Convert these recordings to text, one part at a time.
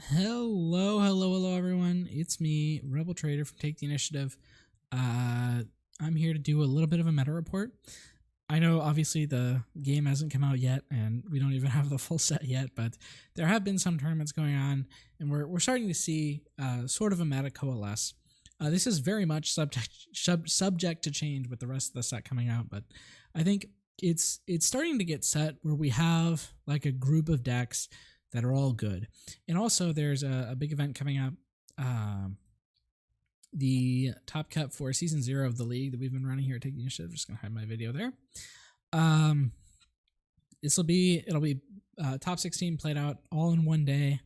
Hello, everyone. It's me, Rebel Trader from Take the Initiative. I'm here to do a little bit of a meta report. I know, obviously, the game hasn't come out yet, and we don't even have the full set yet, but there have been some tournaments going on, and we're starting to see sort of a meta coalesce. This is very much subject to change with the rest of the set coming out, but I think it's starting to get set where we have like a group of decks that are all good. And also there's a big event coming up, the Top Cut for Season 0 of the league that we've been running here at Take the Initiative. Just going to hide my video there. It'll be top 16 played out all in one day,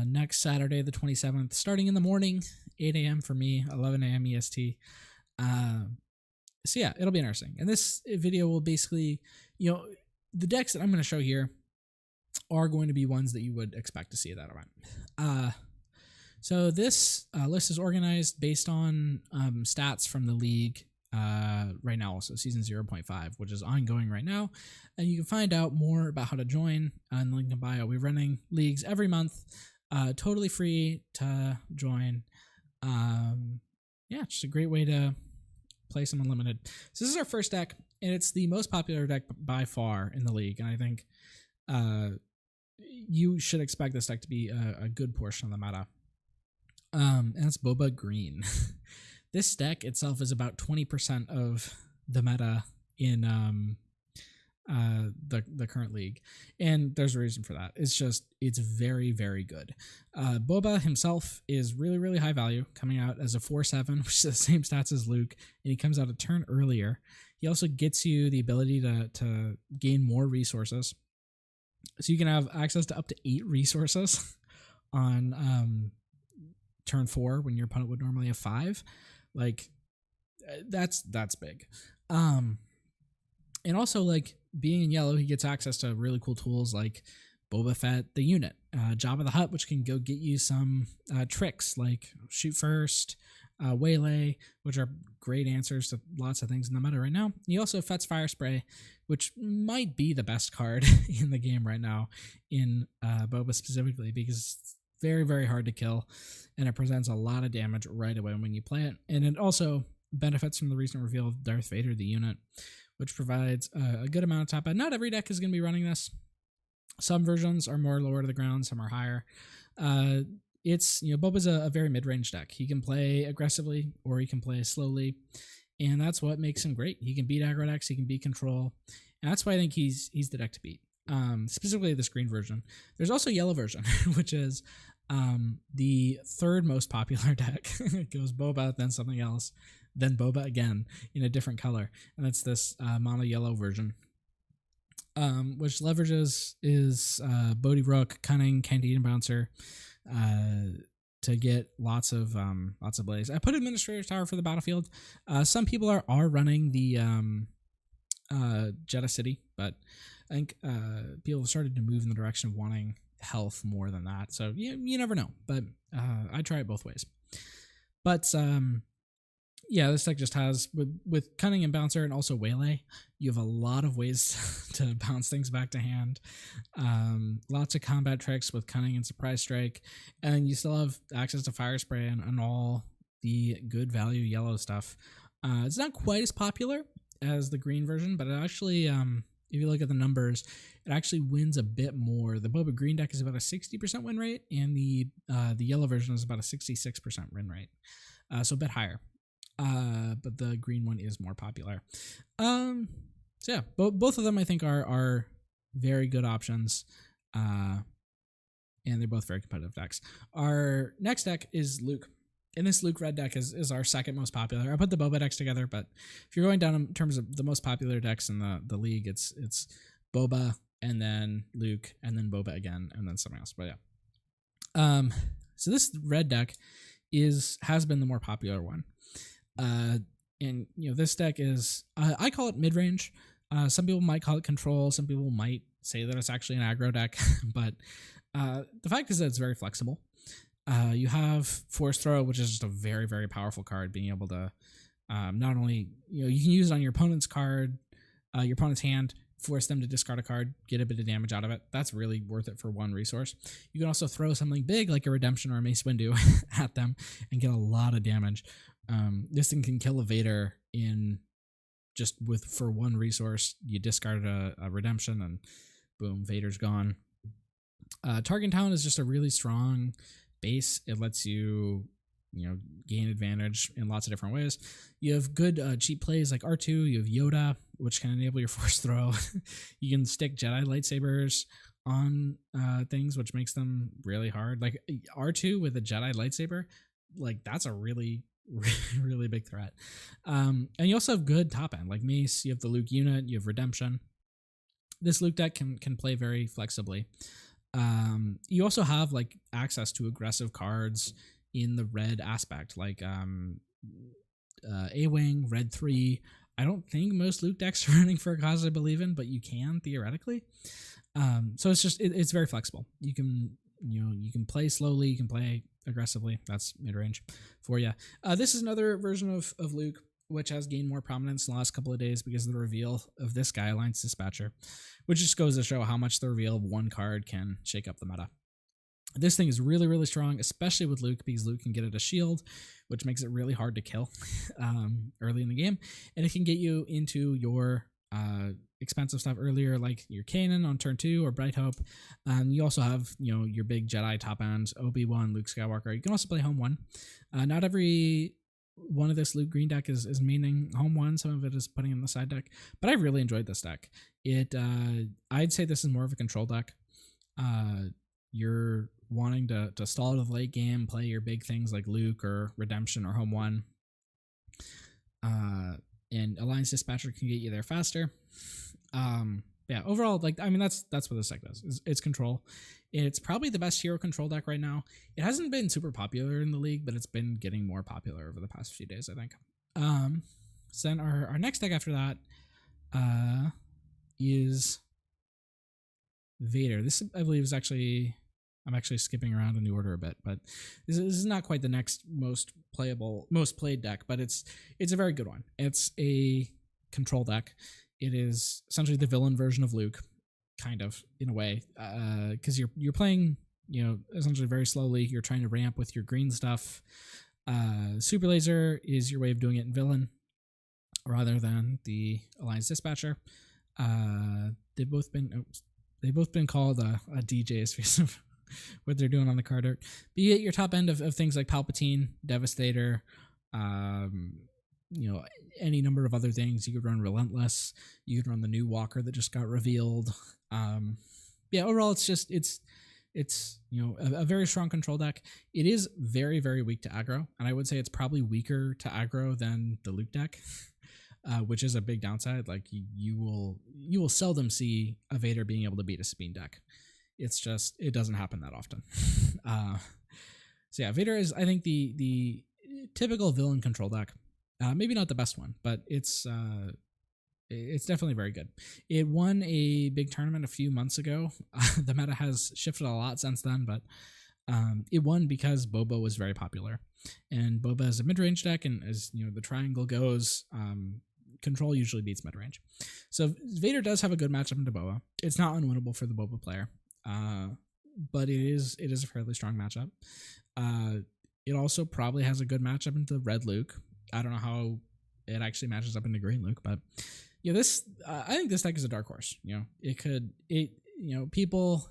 next Saturday the 27th, starting in the morning, 8 a.m. for me, 11 a.m. EST. So yeah, it'll be interesting. And this video will basically, the decks that I'm going to show here are going to be ones that you would expect to see at that event. So this list is organized based on stats from the league right now, also Season 0.5, which is ongoing right now. And you can find out more about how to join on the link in bio. We're running leagues every month, totally free to join. Yeah, just a great way to play some unlimited. So this is our first deck, and it's the most popular deck by far in the league. And I think you should expect this deck to be a good portion of the meta. And that's Boba Green. This deck itself is about 20% of the meta in the current league, and there's a reason for that. It's very, very good. Boba himself is really, really high value, coming out as a 4/7, which is the same stats as Luke, and he comes out a turn earlier. He also gets you the ability to gain more resources. So you can have access to up to 8 resources on turn 4 when your opponent would normally have 5. Like, that's big. And also, like, being in yellow, he gets access to really cool tools like Boba Fett, the unit, Jabba the Hutt, which can go get you some tricks like shoot first, waylay, which are great answers to lots of things in the meta right now. He also Fett's Fire Spray, which might be the best card in the game right now in Boba specifically, because it's very, very hard to kill, and it presents a lot of damage right away when you play it. And it also benefits from the recent reveal of Darth Vader, the unit, which provides a good amount of top end. Not every deck is going to be running this. Some versions are more lower to the ground, some are higher. Boba's a very mid-range deck. He can play aggressively or he can play slowly, and that's what makes him great. He can beat aggro decks, he can beat control, and that's why I think he's the deck to beat. Specifically this green version. There's also a yellow version, which is the third most popular deck. It goes Boba, then something else, then Boba again in a different color, and that's this mono yellow version, which leverages is Bodhi Rook, Cunning, Candide Bouncer, to get lots of blaze. I put Administrator's Tower for the battlefield. Some people are running the Jeddah City, but I think people have started to move in the direction of wanting health more than that. So you never know, but I try it both ways. But yeah, this deck just has with Cunning and Bouncer and also Waylay, you have a lot of ways to bounce things back to hand. Lots of combat tricks with Cunning and Surprise Strike, and you still have access to Fire Spray and all the good value yellow stuff. It's not quite as popular as the green version, but it actually, if you look at the numbers, it actually wins a bit more. The Boba Green deck is about a 60% win rate, and the yellow version is about a 66% win rate, so a bit higher. But the green one is more popular. So yeah, both of them I think are very good options, and they're both very competitive decks. Our next deck is Luke. And this Luke red deck is our second most popular. I put the Boba decks together, but if you're going down in terms of the most popular decks in the league, it's Boba, and then Luke, and then Boba again, and then something else. But yeah. So this red deck has been the more popular one. And this deck is I call it mid-range. Some people might call it control. Some people might say that it's actually an aggro deck, but the fact is that it's very flexible. You have Force Throw, which is just a very, very powerful card, being able to not only, you can use it on your opponent's card, your opponent's hand, force them to discard a card, get a bit of damage out of it. That's really worth it for one resource. You can also throw something big like a Redemption or a Mace Windu at them and get a lot of damage. This thing can kill a Vader for one resource. You discard a Redemption and boom, Vader's gone. Target Town is just a really strong base. It lets you gain advantage in lots of different ways. You have good cheap plays like R2. You have Yoda, which can enable your force throw. You can stick Jedi lightsabers on things, which makes them really hard. Like R2 with a Jedi lightsaber, like that's a really, really big threat. And you also have good top end, like Mace. You have the Luke unit. You have Redemption. This Luke deck can play very flexibly. You also have like access to aggressive cards in the red aspect, like A-Wing, Red 3. I don't think most Luke decks are running for a cause I believe in, but you can theoretically. So it's very flexible. You can play slowly, you can play aggressively. That's mid-range for you. This is another version of Luke, which has gained more prominence in the last couple of days because of the reveal of this guy, Alliance Dispatcher, which just goes to show how much the reveal of one card can shake up the meta. This thing is really, really strong, especially with Luke, because Luke can get it a shield, which makes it really hard to kill early in the game. And it can get you into your expensive stuff earlier, like your Kanan on turn 2 or Bright Hope. You also have, your big Jedi top end, Obi-Wan, Luke Skywalker. You can also play Home 1. Not every one of this Luke Green deck is maining Home 1. Some of it is putting in the side deck. But I really enjoyed this deck. I'd say this is more of a control deck. You're wanting to stall to the late game, play your big things like Luke or Redemption or Home 1. And Alliance Dispatcher can get you there faster. Overall, that's what this deck does. It's control. It's probably the best hero control deck right now. It hasn't been super popular in the league, but it's been getting more popular over the past few days, I think. So then our next deck after that is Vader. This, I believe, is actually... I'm actually skipping around in the order a bit, but this is not quite the next most played deck, but it's a very good one. It's a control deck. It is essentially the villain version of Luke, kind of, in a way, because you're playing, essentially very slowly. You're trying to ramp with your green stuff. Super Laser is your way of doing it in villain, rather than the Alliance Dispatcher. They've both been called a DJ's face of what they're doing on the card art. But you get your top end of things like Palpatine, Devastator, any number of other things. You could run Relentless. You could run the new Walker that just got revealed. Overall, it's a very strong control deck. It is very, very weak to aggro, and I would say it's probably weaker to aggro than the Luke deck, which is a big downside. Like you will seldom see a Vader being able to beat a Sabine deck. It doesn't happen that often. Vader is, I think, the typical villain control deck. Maybe not the best one, but it's definitely very good. It won a big tournament a few months ago. The meta has shifted a lot since then, but it won because Boba was very popular. And Boba is a mid-range deck, and as the triangle goes, control usually beats mid-range. So Vader does have a good matchup into Boba. It's not unwinnable for the Boba player. But it is a fairly strong matchup. It also probably has a good matchup into Red Luke. I don't know how it actually matches up into Green Luke, but I think this deck is a dark horse. People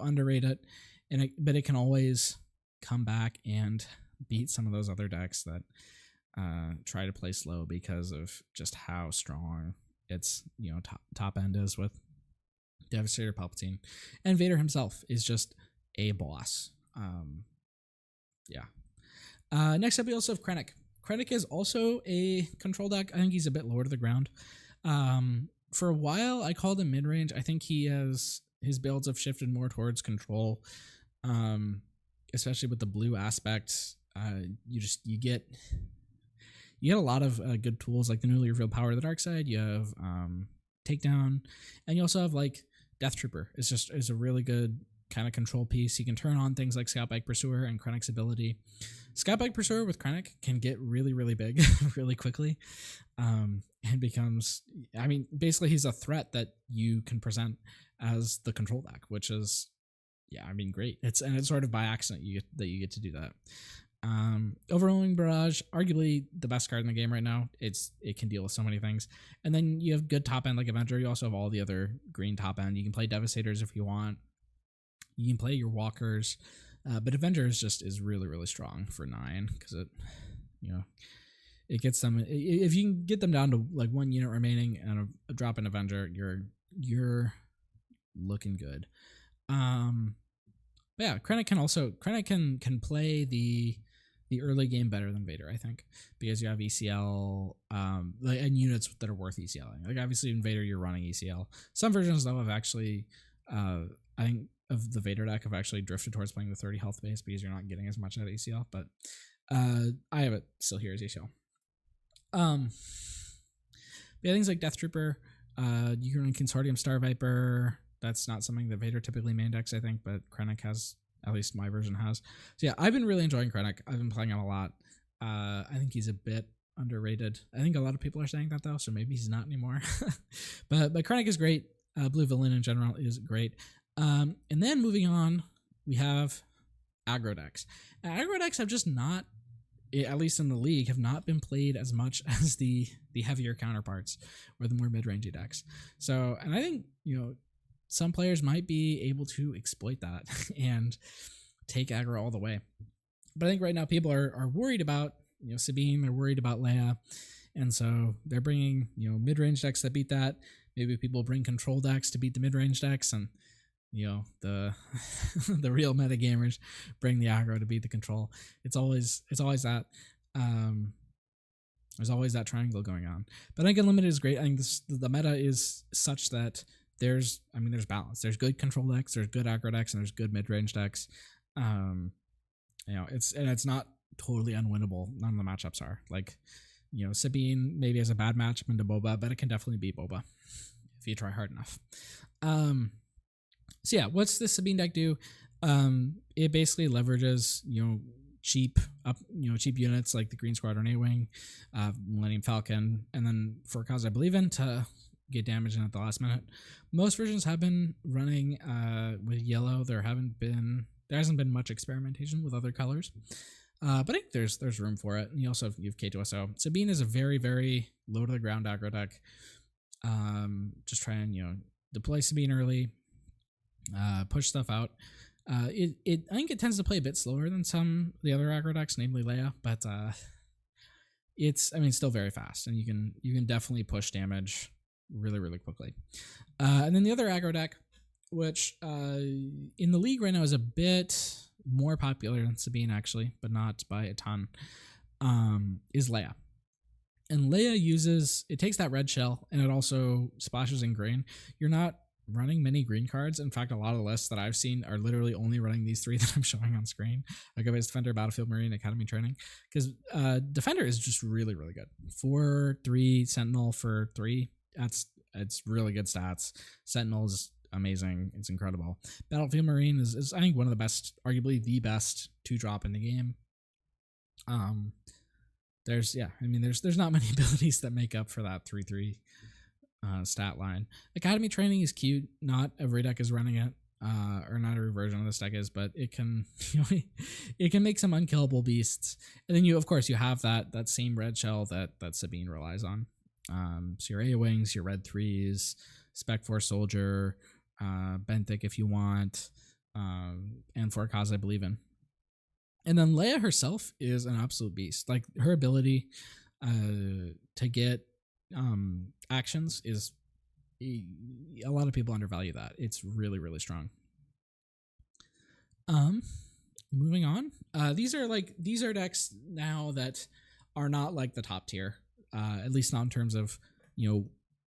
underrate it, but it can always come back and beat some of those other decks that try to play slow because of just how strong its top end is with Devastator, Palpatine, and Vader himself is just a boss. Next up, we also have Krennic. Krennic is also a control deck. I think he's a bit lower to the ground. For a while, I called him mid-range. I think his builds have shifted more towards control, especially with the blue aspect. You get a lot of good tools like the newly revealed power of the dark side. You have takedown, and you also have like Death Trooper. Is a really good kind of control piece. You can turn on things like Scout Bike Pursuer and Krennic's ability. Scout Bike Pursuer with Krennic can get really, really big really quickly, and becomes, I mean, basically he's a threat that you can present as the control deck, which is, yeah, I mean, great. It's sort of by accident you get to do that. Overwhelming Barrage, arguably the best card in the game right now. It can deal with so many things. And then you have good top end like Avenger. You also have all the other green top end. You can play Devastators if you want. You can play your Walkers, but Avenger is really, really strong for 9 because it gets them. If you can get them down to like 1 unit remaining and a drop in Avenger, you're looking good. But yeah, Krennic can play the early game better than Vader, I think, because you have ECL and units that are worth ECLing. Like obviously in Vader you're running ECL. Some versions though have actually I think of the Vader deck have actually drifted towards playing the 30 health base because you're not getting as much out of ECL, but I have it still here as ECL. Yeah, things like Death Trooper, you can run Consortium Star Viper. That's not something that Vader typically main decks, I think, but Krennic has, at least my version has. So yeah, I've been really enjoying Krennic. I've been playing him a lot. I think he's a bit underrated. I think a lot of people are saying that though, so maybe he's not anymore. but Krennic is great. Blue Villain in general is great. And then moving on, we have aggro decks. Now, aggro decks have just not, at least in the league, have not been played as much as the heavier counterparts or the more mid-rangey decks. So, and I think, some players might be able to exploit that and take aggro all the way. But I think right now people are worried about, Sabine, they're worried about Leia. And so they're bringing, mid-range decks that beat that. Maybe people bring control decks to beat the mid-range decks, and the the real metagamers bring the aggro to beat the control. It's always that. There's always that triangle going on. But I think Unlimited is great. I think the meta is such that there's balance. There's good control decks, there's good aggro decks, and there's good mid-range decks. It's not totally unwinnable. None of the matchups are. Like, Sabine maybe has a bad matchup into Boba, but it can definitely beat Boba if you try hard enough. So yeah, what's this Sabine deck do? It basically leverages, cheap units like the Green Squadron A-Wing, Millennium Falcon, and then for a cause I believe in to get damage in at the last minute. Most versions have been running with yellow. There hasn't been much experimentation with other colors, but I think there's room for it. And you have K2SO. Sabine is a very, very low to the ground aggro deck. Just try and deploy Sabine early, push stuff out. I think it tends to play a bit slower than some of the other aggro decks, namely Leia, but it's still very fast, and you can definitely push damage really, really quickly. And then the other aggro deck, which in the league right now is a bit more popular than Sabine actually, but not by a ton, is Leia. And Leia takes that red shell and it also splashes in green. You're not running many green cards. In fact, a lot of lists that I've seen are literally only running these 3 that I'm showing on screen. Like Defender, Battlefield Marine, Academy Training. Because Defender is just really, really good. 4/3 Sentinel for 3. It's really good stats. Sentinel is amazing. It's incredible. Battlefield Marine is I think one of the best, arguably the best 2-drop in the game. There's not many abilities that make up for that 3/3 stat line. Academy Training is cute. Not every deck is running it, or not every version of this deck is, but it can it can make some unkillable beasts. And then you have that same red shell that Sabine relies on. So your A-Wings, your red 3s, Spec Force Soldier, Benthic if you want, and for a cause I believe in. And then Leia herself is an absolute beast. Like her ability to get actions is, a lot of people undervalue that. It's really, really strong. Moving on. These are decks now that are not like the top tier, at least not in terms of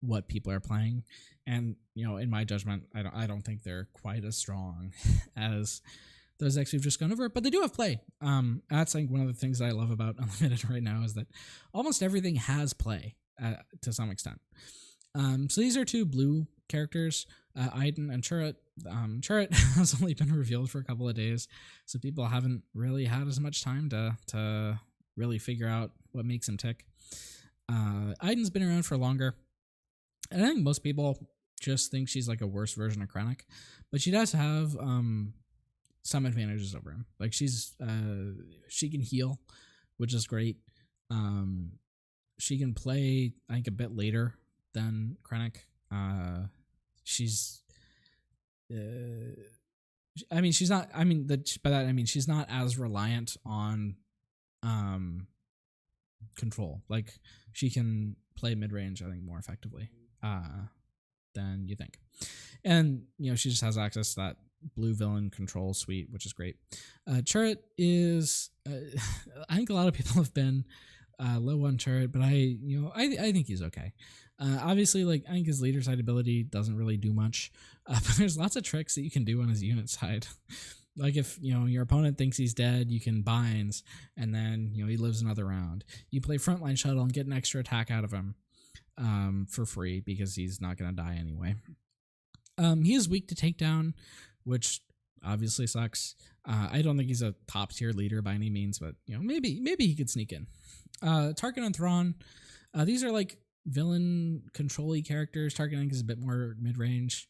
what people are playing. And in my judgment, I don't think they're quite as strong as those decks we've just gone over, but they do have play. That's like one of the things that I love about Unlimited right now is that almost everything has play to some extent. So these are 2 blue characters, Iden and Chirrut. Turret has only been revealed for a couple of days, so people haven't really had as much time to really figure out what makes him tick. Iden's been around for longer, and I think most people just think she's like a worse version of Krennic, but she does have some advantages over him. Like she can heal, which is great. She can play, I think, a bit later than Krennic. She's I mean, she's not. I mean, by that I mean she's not as reliant on control. Like she can play mid range, I think, more effectively than you think. And she just has access to that blue villain control suite, which is great. Turret is, I think a lot of people have been low on Turret, but I think he's okay. Obviously, like I think his leader side ability doesn't really do much, but there's lots of tricks that you can do on his unit side. Like if your opponent thinks he's dead, you can binds, and then he lives another round. You play frontline shuttle and get an extra attack out of him for free because he's not gonna die anyway. He is weak to takedown, which obviously sucks. I don't think he's a top tier leader by any means, but maybe he could sneak in. Tarkin and Thrawn, these are like villain control-y characters. Tarkin is a bit more mid-range.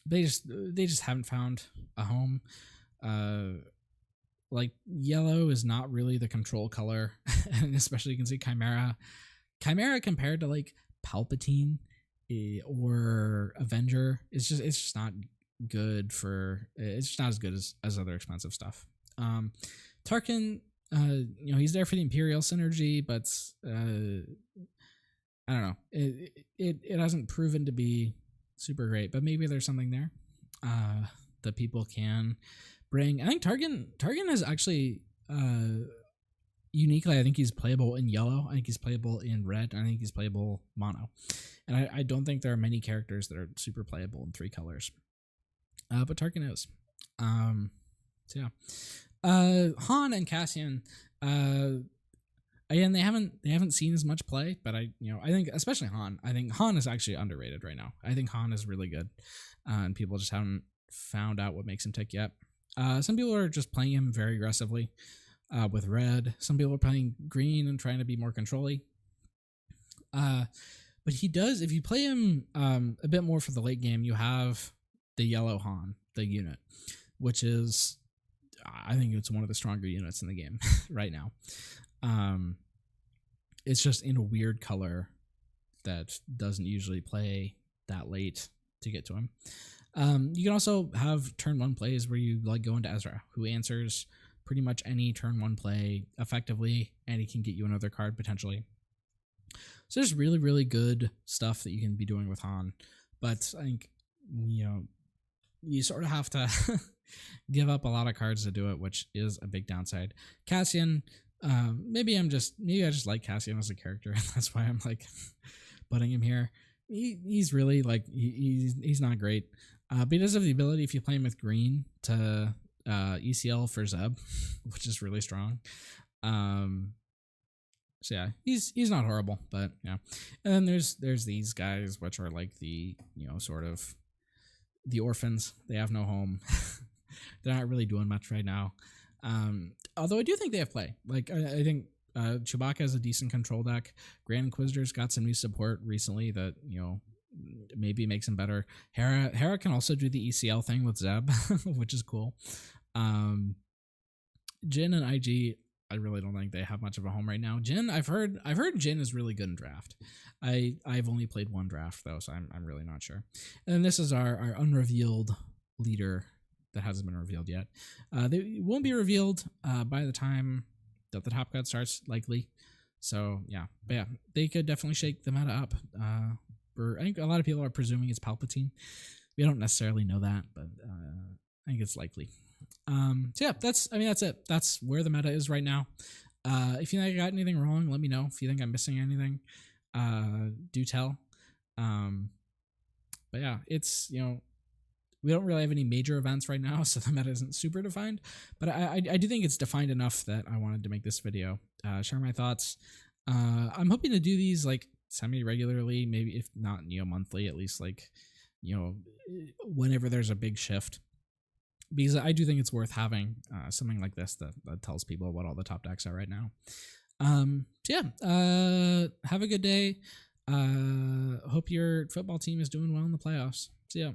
They just haven't found a home. Like yellow is not really the control color, and especially you can see Chimera compared to like Palpatine or Avenger, it's just not good for. It's just not as good as other expensive stuff. Tarkin, he's there for the Imperial synergy, but I don't know. It hasn't proven to be super great, but maybe there's something there that people can bring. I think Tarkin is actually uniquely. I think he's playable in yellow. I think he's playable in red. I think he's playable mono. And I don't think there are many characters that are super playable in 3 colors. But Tarkin is. So yeah. Han and Cassian, again, they haven't seen as much play, but I think especially Han. I think Han is actually underrated right now. I think Han is really good, and people just haven't found out what makes him tick yet. Some people are just playing him very aggressively with red. Some people are playing green and trying to be more control-y. But he does, if you play him a bit more for the late game, you have the yellow Han, the unit, which is, I think it's one of the stronger units in the game right now. It's just in a weird color that doesn't usually play that late to get to him. You can also have turn 1 plays where you like go into Ezra, who answers pretty much any turn 1 play effectively, and he can get you another card potentially. So there's really, really good stuff that you can be doing with Han, but I think you sort of have to give up a lot of cards to do it, which is a big downside. Cassian, maybe I just like Cassian as a character, and that's why I'm like putting him here. He's really like he's not great, but he does have the ability, if you play him with green, to ECL for Zeb, which is really strong. So yeah, he's not horrible, but yeah. And then there's these guys, which are like the sort of the orphans. They have no home. They're not really doing much right now. Although I do think they have play. Like I think Chewbacca has a decent control deck. Grand Inquisitor's got some new support recently that maybe makes him better. Hera can also do the ECL thing with Zeb, which is cool. Jin and IG, I really don't think they have much of a home right now. Jin, I've heard Jin is really good in draft. I've only played 1 draft though, so I'm really not sure. And this is our unrevealed leader that hasn't been revealed yet. They won't be revealed by the time that the Top Cut starts, likely. So yeah, but yeah, they could definitely shake the meta up. I think a lot of people are presuming it's Palpatine. We don't necessarily know that, but I think it's likely. So yeah, that's it. That's where the meta is right now. If you think I got anything wrong, let me know. If you think I'm missing anything, do tell. But yeah, it's we don't really have any major events right now, so the meta isn't super defined. But I do think it's defined enough that I wanted to make this video, share my thoughts. I'm hoping to do these like semi-regularly, maybe if not monthly, at least like whenever there's a big shift, because I do think it's worth having something like this that tells people what all the top decks are right now. Have a good day. Hope your football team is doing well in the playoffs. See ya.